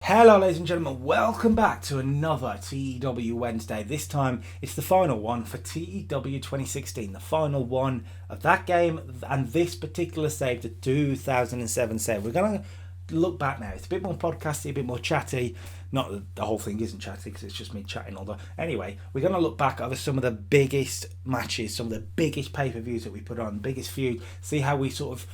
Hello ladies and gentlemen, welcome back to another TEW Wednesday. This time it's the final one for TEW 2016, the final one of that game and this particular save, the 2007 save. We're going to look back now. It's a bit more podcasty, a bit more chatty. Not that the whole thing isn't chatty because it's just me chatting all the... Anyway, we're going to look back over some of the biggest matches, some of the biggest pay-per-views that we put on, biggest feud, see how we sort of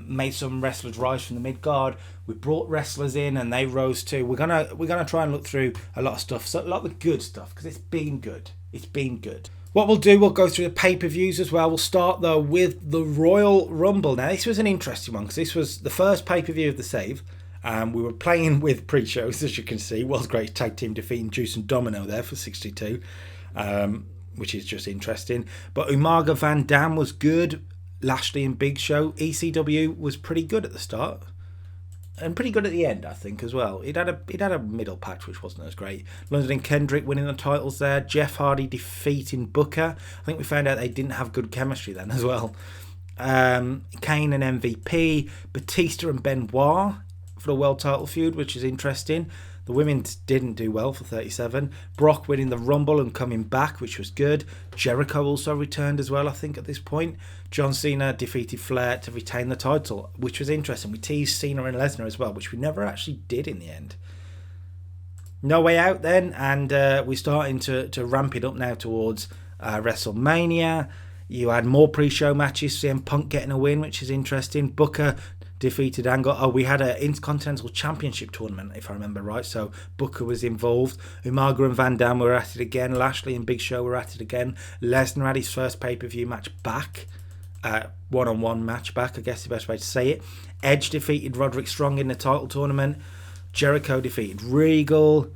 made some wrestlers rise from the mid guard. We brought wrestlers in and they rose too. We're gonna try and look through a lot of stuff, so a lot of the good stuff because it's been good. It's been good. What we'll do, we'll go through the pay-per-views as well. We'll start though with the Royal Rumble. Now this was an interesting one because this was the first pay-per-view of the save. We were playing with pre-shows, as you can see. World's Greatest Tag Team defeating Juice and Domino there for 62, which is just interesting. But Umaga Van Dam was good. Lashley and Big Show. ECW was pretty good at the start and pretty good at the end, I think, as well. It had a middle patch which wasn't as great. London and Kendrick winning the titles there. Jeff Hardy defeating Booker. I think we found out they didn't have good chemistry then as well. Kane and MVP. Batista and Benoit for the world title feud, which is interesting. The women didn't do well for 37. Brock winning the Rumble and coming back, which was good. Jericho also returned as well, I think, at this point. John Cena defeated Flair to retain the title, which was interesting. We teased Cena and Lesnar as well, which we never actually did in the end. No Way Out then, and we're starting to ramp it up now towards WrestleMania. You had more pre-show matches, CM Punk getting a win, which is interesting. Booker defeated Angle. Oh, we had an Intercontinental Championship tournament, if I remember right. So Booker was involved. Umaga and Van Dam were at it again. Lashley and Big Show were at it again. Lesnar had his first pay-per-view match back. One-on-one match back, I guess is the best way to say it. Edge defeated Roderick Strong in the title tournament. Jericho defeated Regal.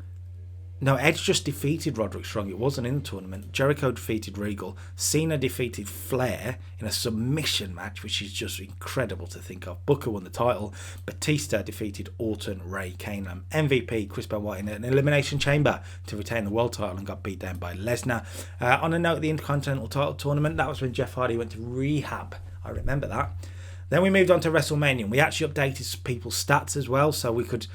No, Edge just defeated Roderick Strong. It wasn't in the tournament. Jericho defeated Regal. Cena defeated Flair in a submission match, which is just incredible to think of. Booker won the title. Batista defeated Orton, Ray, Kane, and MVP Chris Benoit in an elimination chamber to retain the world title and got beat down by Lesnar. On a note of the Intercontinental title tournament, that was when Jeff Hardy went to rehab. I remember that. Then we moved on to WrestleMania. We actually updated people's stats as well, so we could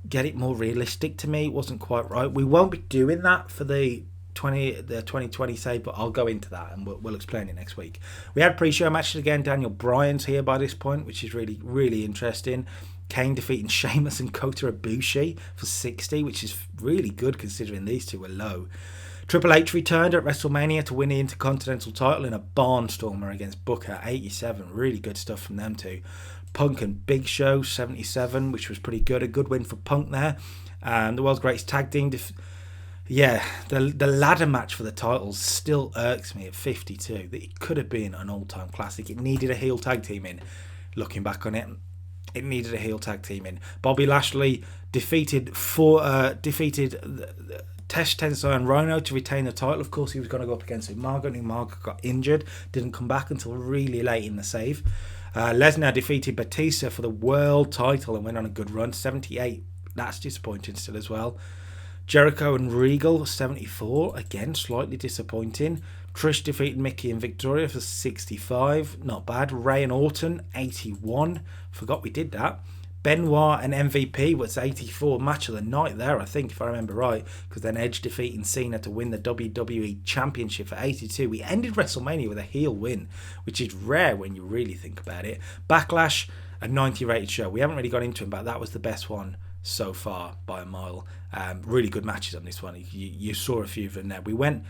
get it more realistic. To me, it wasn't quite right. We won't be doing that for the 2020 save, but I'll go into that and we'll explain it next week. We had pre-show matches again. Daniel Bryan's here by this point, which is really, really interesting. Kane defeating Sheamus and Kota Ibushi for 60, which is really good considering these two were low. Triple H returned at WrestleMania to win the Intercontinental title in a barnstormer against Booker, 87. Really good stuff from them two. Punk and Big Show, 77, which was pretty good. A good win for Punk there. The world's greatest tag team. The ladder match for the titles still irks me at 52. It could have been an all-time classic. It needed a heel tag team in. Looking back on it, it needed a heel tag team in. Bobby Lashley defeated Tesh Tensai and Rhino to retain the title. Of course, he was going to go up against Umaga, and Umaga got injured. Didn't come back until really late in the save. Lesnar defeated Batista for the world title and went on a good run. 78. That's disappointing still as well. Jericho and Regal, 74. Again, slightly disappointing. Trish defeated Mickey and Victoria for 65. Not bad. Ray and Orton, 81. Forgot we did that. Benoit and MVP was 84. Match of the night there, I think, if I remember right, because then Edge defeating Cena to win the WWE Championship for 82. We ended WrestleMania with a heel win, which is rare when you really think about it. Backlash, a 90 rated show. We haven't really got into it, but that was the best one so far by a mile. Really good matches on this one. You saw a few of them there. We went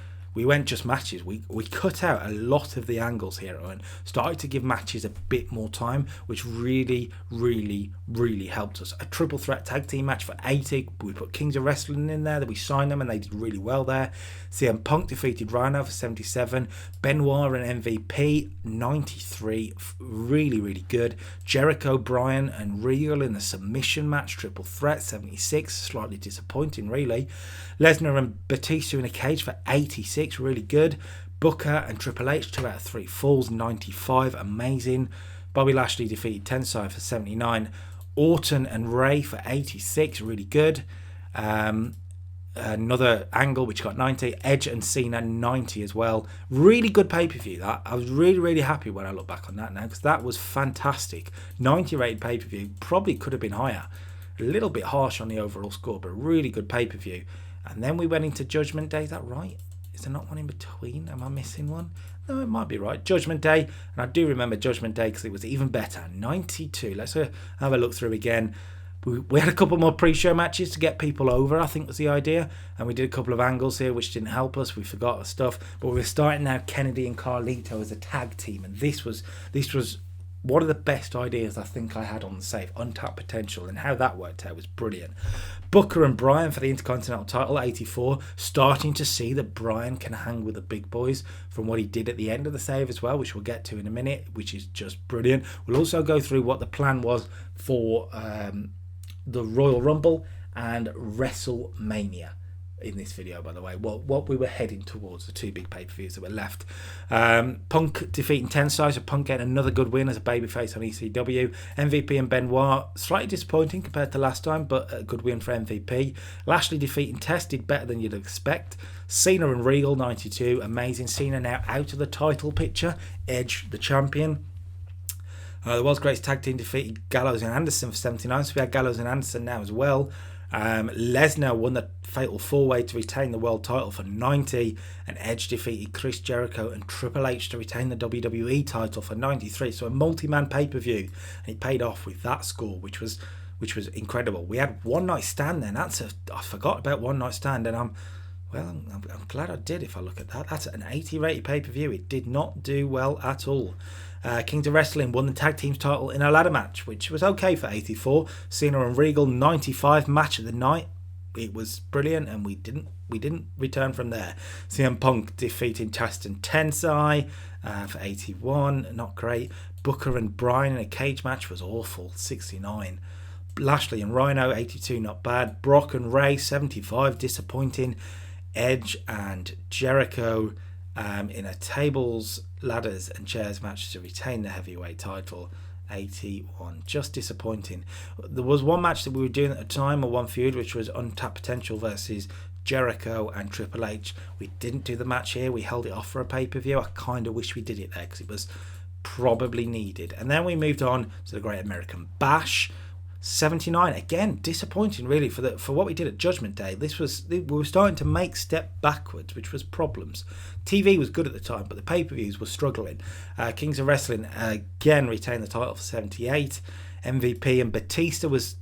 just matches. We cut out a lot of the angles here and started to give matches a bit more time, which really, really, really helped us. A triple threat tag team match for 80. We put Kings of Wrestling in there. That we signed them and they did really well there. CM Punk defeated Rhino for 77. Benoit and MVP 93. Really, really good. Jericho, Bryan and Regal in the submission match. Triple threat 76. Slightly disappointing, really. Lesnar and Batista in a cage for 86, really good. Booker and Triple H, 2 out of 3 falls, 95, amazing. Bobby Lashley defeated Tensai for 79. Orton and Ray for 86, really good. Another angle which got 90. Edge and Cena 90 as well. Really good pay-per-view that. I was really, really happy when I look back on that now because that was fantastic. 90 rated pay-per-view, probably could have been higher. A little bit harsh on the overall score, but a really good pay-per-view. And then we went into Judgment Day. Is that right? Is there not one in between? Am I missing one? No, it might be right. Judgment Day. And I do remember Judgment Day because it was even better. 92. Let's have a look through again. We had a couple more pre-show matches to get people over, I think was the idea. And we did a couple of angles here, which didn't help us. We forgot stuff. But we're starting now Kennedy and Carlito as a tag team. And this was one of the best ideas I think I had on the save. Untapped Potential. And how that worked out was brilliant. Booker and Bryan for the Intercontinental title, 84. Starting to see that Bryan can hang with the big boys from what he did at the end of the save as well, which we'll get to in a minute, which is just brilliant. We'll also go through what the plan was for the Royal Rumble and WrestleMania in this video, by the way. What we were heading towards, the two big pay-per-views that were left. Punk defeating Tensai, so Punk getting another good win as a babyface on ECW. MVP and Benoit, slightly disappointing compared to last time, but a good win for MVP. Lashley defeating Test, did better than you'd expect. Cena and Regal, 92, amazing. Cena now out of the title picture. Edge, the champion. The World's Greatest Tag Team defeated Gallows and Anderson for 79, so we had Gallows and Anderson now as well. Lesnar won the Fatal 4-Way to retain the world title for 90, and Edge defeated Chris Jericho and Triple H to retain the WWE title for 93. So a multi-man pay-per-view, and it paid off with that score, which was incredible. We had One Night Stand then. I forgot about One Night Stand, and I'm glad I did. If I look at that, that's an 80 rated pay-per-view. It did not do well at all. Kings of Wrestling won the tag team title in a ladder match, which was okay for 84. Cena and Regal, 95, match of the night. It was brilliant, and we didn't return from there. CM Punk defeating Test and Tensai for 81, not great. Booker and Bryan in a cage match was awful, 69. Lashley and Rhino, 82, not bad. Brock and Ray, 75, disappointing. Edge and Jericho in a tables, ladders and chairs match to retain the heavyweight title, 81, just disappointing. There was one match that we were doing at the time, or one feud, which was Untapped Potential versus Jericho and Triple H. We didn't do the match here, we held it off for a pay-per-view. I kind of wish we did it there because it was probably needed. And then we moved on to the Great American Bash, 79, again disappointing really for what we did at Judgment Day. We were starting to make step backwards, which was problems. TV was good at the time, but the pay-per-views were struggling. Kings of Wrestling again retained the title for 78. MVP and Batista was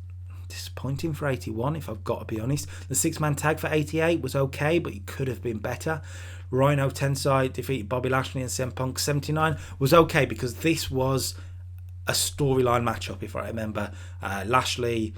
disappointing for 81, if I've got to be honest. The six-man tag for 88 was okay, but it could have been better. Rhino Tensai defeated Bobby Lashley and CM Punk. 79 was okay because this was a storyline matchup, if I remember. Lashley,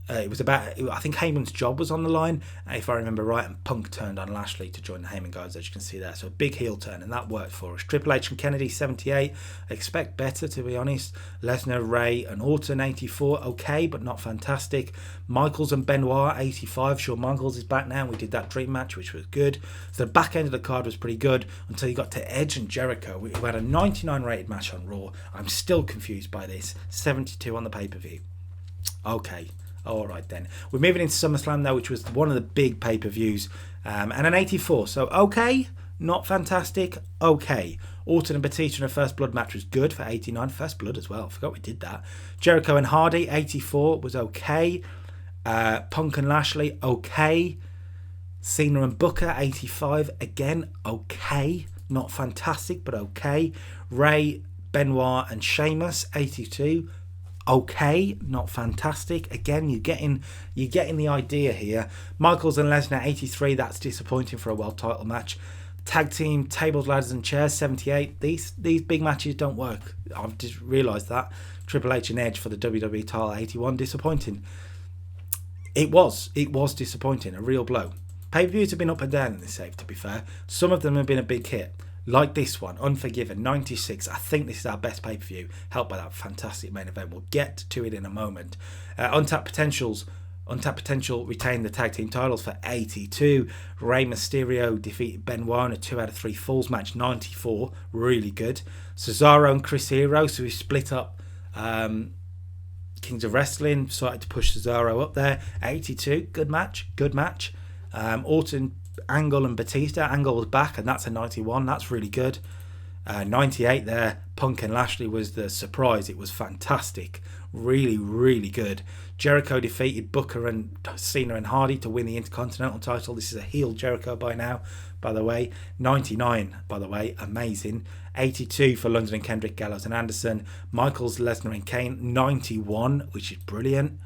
it was about, I think Heyman's job was on the line, if I remember right, and Punk turned on Lashley to join the Heyman guys, as you can see there. So a big heel turn, and that worked for us. Triple H and Kennedy, 78. I expect better, to be honest. Lesnar, Ray and Orton, 84. Okay, but not fantastic. Michaels and Benoit, 85. Shawn Michaels is back now. We did that dream match, which was good. So the back end of the card was pretty good until you got to Edge and Jericho. We had a 99 rated match on Raw. I'm still confused by this. 72 on the pay-per-view. Okay. Alright then. We're moving into SummerSlam now, which was one of the big pay-per-views. And an 84. So okay, not fantastic, okay. Orton and Batista in a First Blood match was good for 89. First Blood as well. I forgot we did that. Jericho and Hardy, 84 was okay. Punk and Lashley, okay. Cena and Booker, 85. Again, okay. Not fantastic, but okay. Ray, Benoit and Sheamus, 82. Okay, not fantastic. Again, you're getting the idea here. Michaels and Lesnar, 83. That's disappointing for a world title match. Tag team, tables, ladders and chairs, 78. These big matches don't work. I've just realised that. Triple H and Edge for the WWE title, 81. Disappointing. It was disappointing. A real blow. Pay-per-views have been up and down in this save, to be fair. Some of them have been a big hit. Like this one, Unforgiven, 96. I think this is our best pay-per-view, helped by that fantastic main event. We'll get to it in a moment. Untapped Potential retained the tag team titles for 82. Rey Mysterio defeated Benoit in a 2 out of 3 falls match, 94. Really good. Cesaro and Chris Hero, so we split up Kings of Wrestling, started to push Cesaro up there. 82, good match. Orton, Angle and Batista. Angle was back, and that's a 91. That's really good. 98 there. Punk and Lashley was the surprise. It was fantastic. Really, really good. Jericho defeated Booker and Cena and Hardy to win the Intercontinental title. This is a heel Jericho by now, by the way. 99, by the way, amazing. 82 for London and Kendrick, Gallows and Anderson. Michaels, Lesnar and Kane, 91, which is brilliant.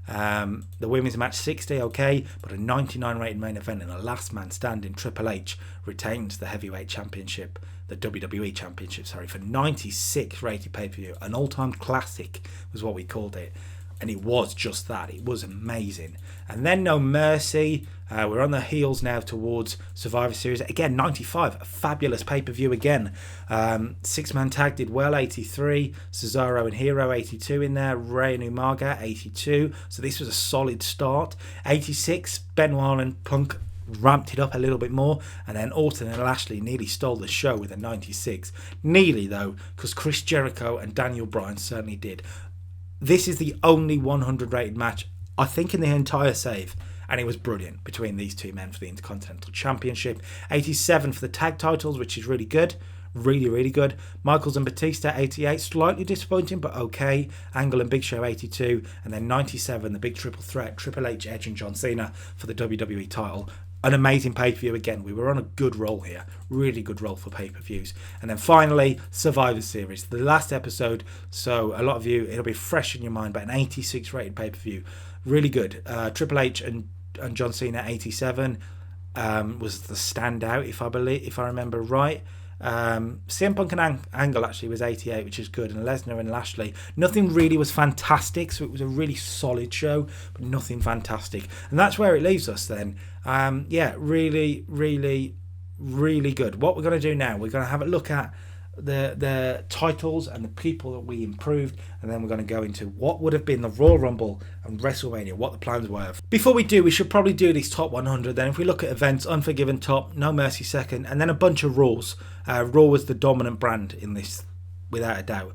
The women's match 60, okay, but a 99 rated main event and a last man standing. Triple H retains the heavyweight championship, the WWE championship, sorry, for 96 rated pay-per-view. An all-time classic was what we called it, and it was just that. It was amazing. And then No Mercy. We're on the heels now towards Survivor Series. Again, 95, a fabulous pay-per-view again. Six-man tag did well, 83. Cesaro and Hero, 82 in there. Rey and Umaga, 82. So this was a solid start. 86, Benoit and Punk ramped it up a little bit more, and then Orton and Lashley nearly stole the show with a 96. Nearly, though, because Chris Jericho and Daniel Bryan certainly did. This is the only 100 rated match, I think, in the entire save, and it was brilliant between these two men for the Intercontinental Championship. 87 for the tag titles, which is really good. Really, really good. Michaels and Batista, 88. Slightly disappointing, but okay. Angle and Big Show, 82. And then 97, the big triple threat, Triple H, Edge and John Cena for the WWE title. An amazing pay-per-view again. We were on a good roll here. Really good roll for pay-per-views. And then finally, Survivor Series. The last episode, so a lot of you, it'll be fresh in your mind, but an 86 rated pay-per-view. Really good. Triple H and John Cena, 87, was the standout, if I remember right. CM Punk and Angle actually was 88, which is good, and Lesnar and Lashley, nothing really was fantastic, so it was a really solid show, but nothing fantastic, and that's where it leaves us then. Really, really, really good. What we're going to do now, we're going to have a look at the titles and the people that we improved, and then we're going to go into what would have been the Royal Rumble and WrestleMania, what the plans were. Before we do, we should probably do these top 100. Then if we look at events, Unforgiven top, No Mercy second, and then a bunch of Raws. Raw was the dominant brand in this, without a doubt,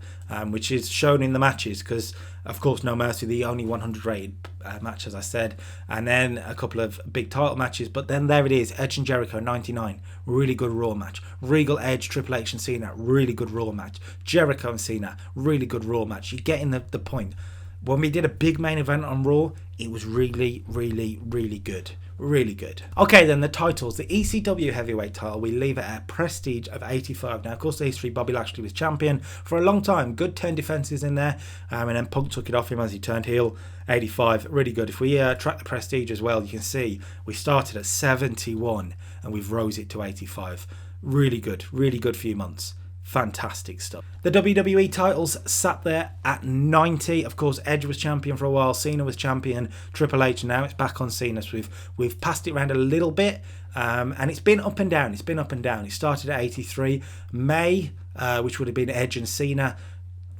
which is shown in the matches, because of course No Mercy, the only 100 rated match, as I said, and then a couple of big title matches, but then there it is, Edge and Jericho, 99, really good Raw match. Regal, Edge, Triple H and Cena, really good Raw match. Jericho and Cena, really good Raw match. You're getting the point. When we did a big main event on Raw, it was really, really, really good. Really good. Okay, then the titles. The ECW heavyweight title, we leave it at Prestige of 85. Now, of course, the history, Bobby Lashley was champion for a long time. Good 10 defenses in there. And then Punk took it off him as he turned heel. 85, really good. If we track the Prestige as well, you can see we started at 71 and we've rose it to 85. Really good few months. Fantastic stuff. The WWE titles sat there at 90. Of course, Edge was champion for a while. Cena was champion. Triple H, now it's back on Cena. So we've passed it around a little bit. And it's been up and down. It started at 83. May, which would have been Edge and Cena,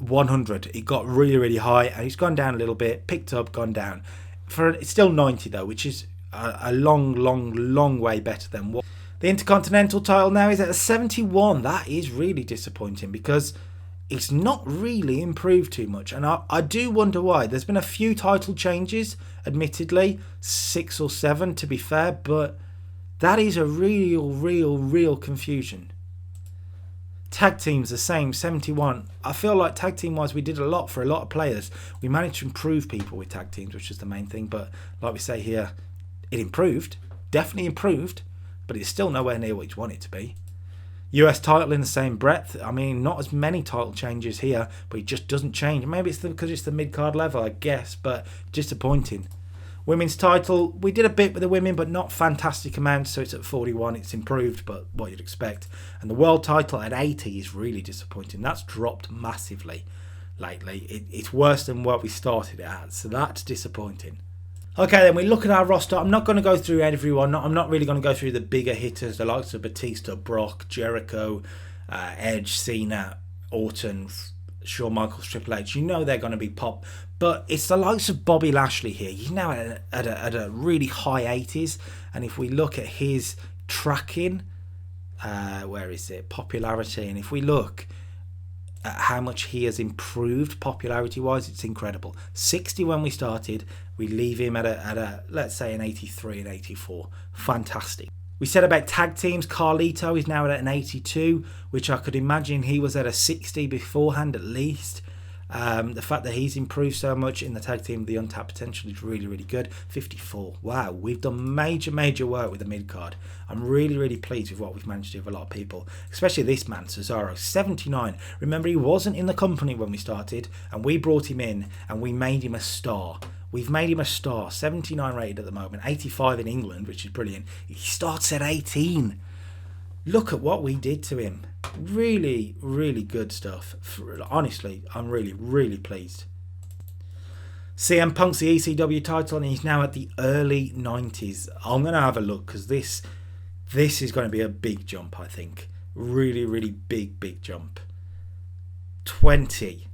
100. It got really, really high. And it's gone down a little bit. Picked up, gone down. It's still 90 though, which is a long way better than what. The Intercontinental title now is at a 71. That is really disappointing because it's not really improved too much. And I do wonder why. There's been a few title changes, admittedly, 6 or 7 to be fair, but that is a real confusion. Tag teams the same, 71. I feel like tag team wise we did a lot for a lot of players. We managed to improve people with tag teams, which is the main thing, but like we say here, it improved. Definitely improved. But it's still nowhere near what you want it to be. US title in the same breadth. I mean, not as many title changes here, but it just doesn't change. Maybe it's because it's the mid-card level, I guess, but disappointing. Women's title, we did a bit with the women, but not fantastic amounts, so it's at 41. It's improved, but what you'd expect. And the world title at 80 is really disappointing. That's dropped massively lately. It's worse than what we started it at, so that's disappointing. Okay, then we look at our roster. I'm not going to go through everyone. I'm not really going to go through the bigger hitters, the likes of Batista, Brock, Jericho, Edge, Cena, Orton, Shawn Michaels, Triple H. You know they're going to be pop. But it's the likes of Bobby Lashley here. He's now at a really high 80s. And if we look at his tracking, where is it? Popularity. And if we look at how much he has improved popularity-wise, it's incredible. 60 when we started. We leave him at a let's say an 83 and 84. Fantastic. We said about tag teams, Carlito is now at an 82, which I could imagine he was at a 60 beforehand at least. The fact that he's improved so much in the tag team, the untapped potential is really, really good. 54. Wow, we've done major work with the mid card. I'm really, really pleased with what we've managed to do with a lot of people, especially this man, Cesaro. 79. Remember, he wasn't in the company when we started, and we brought him in and we made him a star. We've made him a star. 79 rated at the moment, 85 in England, which is brilliant. He starts at 18. Look at what we did to him. Really, really good stuff. Honestly, I'm really, really pleased. CM Punk's the ECW title, and he's now at the early 90s. I'm going to have a look, because this is going to be a big jump, I think. Really, really big jump. 20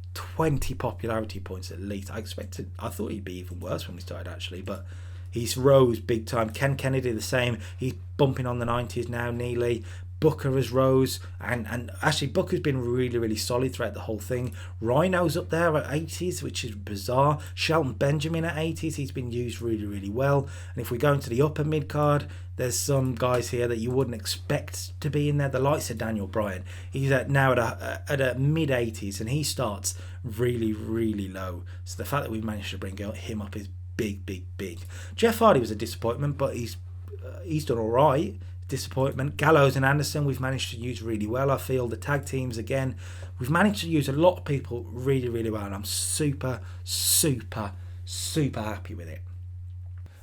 popularity points at least. I thought he'd be even worse when we started, actually, but he's rose big time. Ken Kennedy the same. He's bumping on the 90s now, nearly. Booker has rose, and actually Booker's been really, really solid throughout the whole thing. Rhino's up there at 80s, which is bizarre. Shelton Benjamin at 80s, he's been used really, really well. And if we go into the upper mid card, there's some guys here that you wouldn't expect to be in there. The likes of Daniel Bryan, he's now at a mid 80s, and he starts really, really low. So the fact that we've managed to bring him up is big. Jeff Hardy was a disappointment, but he's done all right. Disappointment. Gallows and Anderson we've managed to use really well. I feel the tag teams again, we've managed to use a lot of people really, really well, and I'm super happy with it.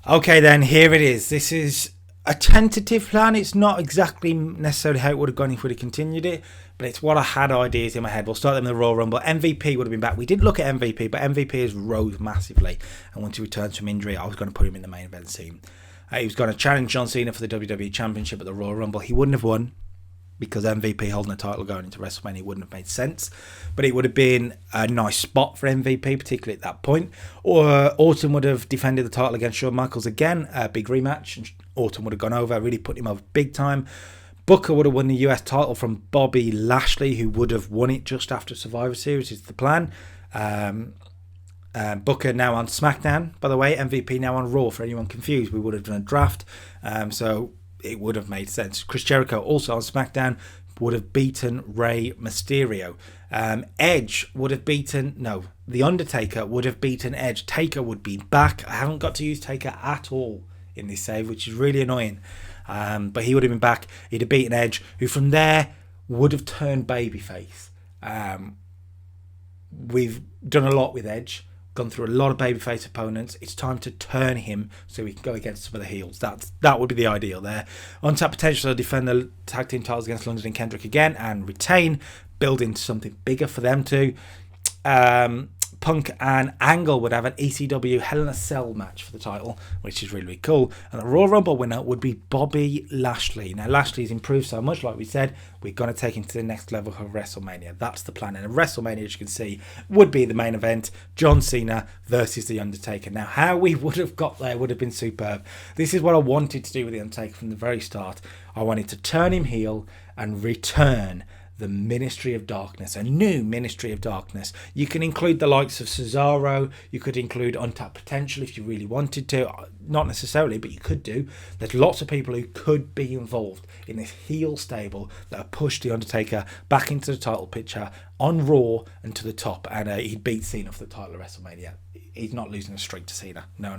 Okay then, here it is. This is a tentative plan. It's not exactly necessarily how it would have gone if we'd have continued it, but it's what I had ideas in my head. We'll start them in the Royal Rumble. MVP would have been back. We did look at MVP, but MVP has rose massively, and once he returns from injury, I was going to put him in the main event scene. He was going to challenge John Cena for the WWE Championship at the Royal Rumble. He wouldn't have won, because MVP holding the title going into WrestleMania wouldn't have made sense. But it would have been a nice spot for MVP, particularly at that point. Or Orton would have defended the title against Shawn Michaels again, a big rematch, and Orton would have gone over, really put him over big time. Booker would have won the US title from Bobby Lashley, who would have won it just after Survivor Series, is the plan. Booker now on SmackDown, by the way. MVP now on Raw, for anyone confused. We would have done a draft, so it would have made sense. Chris Jericho also on SmackDown would have beaten Rey Mysterio. Edge would have beaten... The Undertaker would have beaten Edge. Taker would be back. I haven't got to use Taker at all in this save, which is really annoying. But he would have been back. He'd have beaten Edge, who from there would have turned babyface. We've done a lot with Edge. Gone through a lot of babyface opponents. It's time to turn him so we can go against some of the heels. That would be the ideal there. Untapped potential to defend the tag team titles against London and Kendrick again and retain, build into something bigger for them too. Punk and Angle would have an ECW Hell in a Cell match for the title, which is really, really cool. And the Royal Rumble winner would be Bobby Lashley. Now, Lashley's improved so much, like we said, we're going to take him to the next level of WrestleMania. That's the plan. And WrestleMania, as you can see, would be the main event, John Cena versus The Undertaker. Now, how we would have got there would have been superb. This is what I wanted to do with The Undertaker from the very start. I wanted to turn him heel and return the Ministry of Darkness, a new Ministry of Darkness. You can include the likes of Cesaro, you could include Untapped Potential if you really wanted to, not necessarily, but you could do. There's lots of people who could be involved in this heel stable that have pushed The Undertaker back into the title picture on Raw and to the top, and he'd beat Cena for the title at WrestleMania. He's not losing a streak to Cena. No.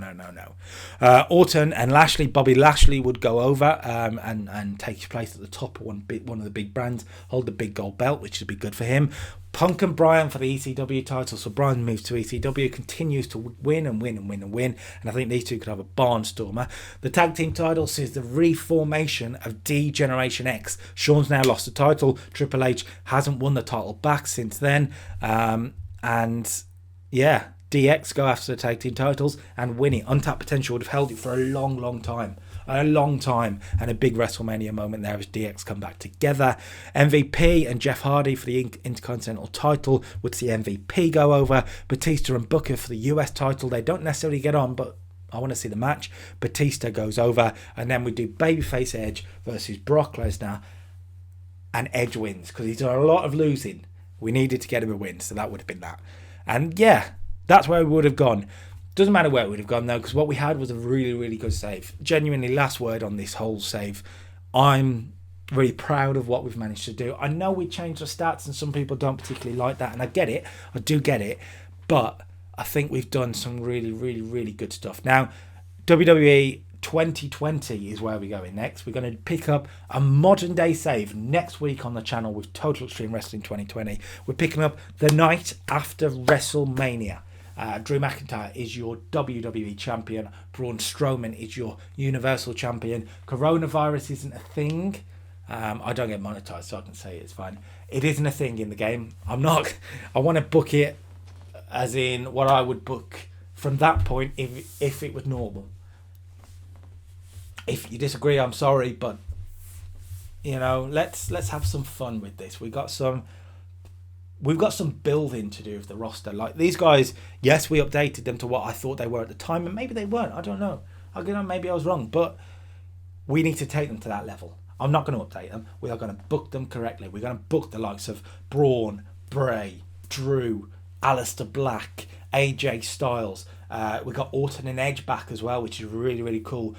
Orton and Lashley, Bobby Lashley would go over and take his place at the top of one of the big brands, hold the big gold belt, which would be good for him. Punk and Bryan for the ECW title. So Bryan moves to ECW, continues to win, and I think these two could have a barnstormer. The tag team title sees the reformation of D-Generation X. Shawn's now lost the title. Triple H hasn't won the title back since then. DX go after the tag team titles and win it. Untapped Potential would have held it for a long time. And a big WrestleMania moment there as DX come back together. MVP and Jeff Hardy for the Intercontinental title would see MVP go over. Batista and Booker for the US title. They don't necessarily get on, but I want to see the match. Batista goes over, and then we do Babyface Edge versus Brock Lesnar, and Edge wins because he's done a lot of losing. We needed to get him a win, so that would have been that. And yeah, that's where we would have gone. Doesn't matter where it would have gone though, because what we had was a really, really good save. Genuinely, last word on this whole save. I'm Really proud of what we've managed to do. I know we changed our stats and some people don't particularly like that, and I get it. I do get it. But I think we've done some really, really, really good stuff. Now, WWE 2020 is where we're going next. We're going to pick up a modern day save next week on the channel with Total Extreme Wrestling 2020. We're picking up the night after WrestleMania. Drew McIntyre is your WWE champion. Braun Strowman is your Universal champion. Coronavirus isn't a thing. I don't get monetized, so I can say it's fine. It isn't a thing in the game. I want to book it as in what I would book from that point if it was normal. If you disagree, I'm sorry, but let's have some fun with this. We've got some building to do with the roster. Like these guys, yes, we updated them to what I thought they were at the time, and maybe they weren't. I don't know. Maybe I was wrong, but we need to take them to that level. I'm not going to update them. We are going to book them correctly. We're going to book the likes of Braun, Bray, Drew, Aleister Black, AJ Styles. We got Orton and Edge back as well, which is really, really cool.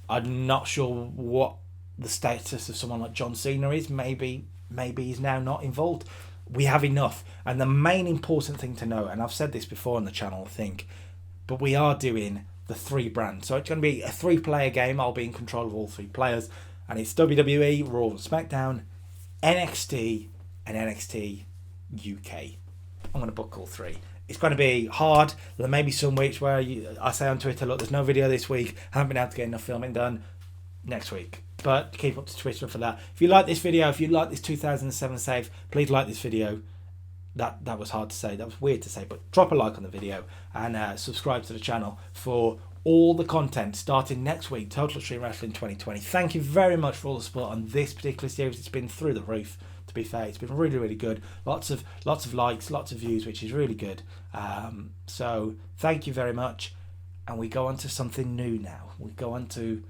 I'm not sure what the status of someone like John Cena is. Maybe he's now not involved. We have enough. And the main important thing to know, and I've said this before on the channel, I think, but we are doing the 3 brands. So it's going to be a 3-player game. I'll be in control of all 3 players. And it's WWE, Raw and SmackDown, NXT, and NXT UK. I'm going to book all 3. It's going to be hard. There may be some weeks where I say on Twitter, look, there's no video this week. Haven't been able to get enough filming done. Next week. But keep up to Twitter for that. If you like this video, if you like this 2007 save, please like this video. That was hard to say. That was weird to say. But drop a like on the video and subscribe to the channel for all the content starting next week. Total Extreme Wrestling 2020. Thank you very much for all the support on this particular series. It's been through the roof. To be fair, it's been really, really good. Lots of likes, lots of views, which is really good. So thank you very much. And we go on to something new now. We go on to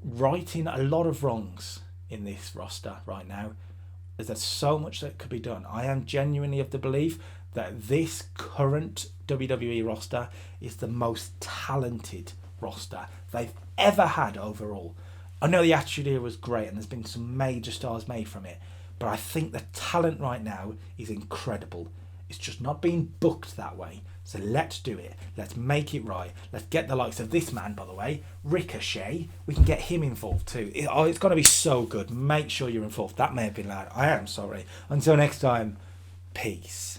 righting a lot of wrongs in this roster right now. There's so much that could be done. I am genuinely of the belief that this current WWE roster is the most talented roster they've ever had overall. I know the Attitude Era was great and there's been some major stars made from it, but I think the talent right now is incredible. It's just not being booked that way. So let's do it. Let's make it right. Let's get the likes of this man, by the way, Ricochet. We can get him involved too. It's going to be so good. Make sure you're involved. That may have been loud. I am sorry. Until next time, peace.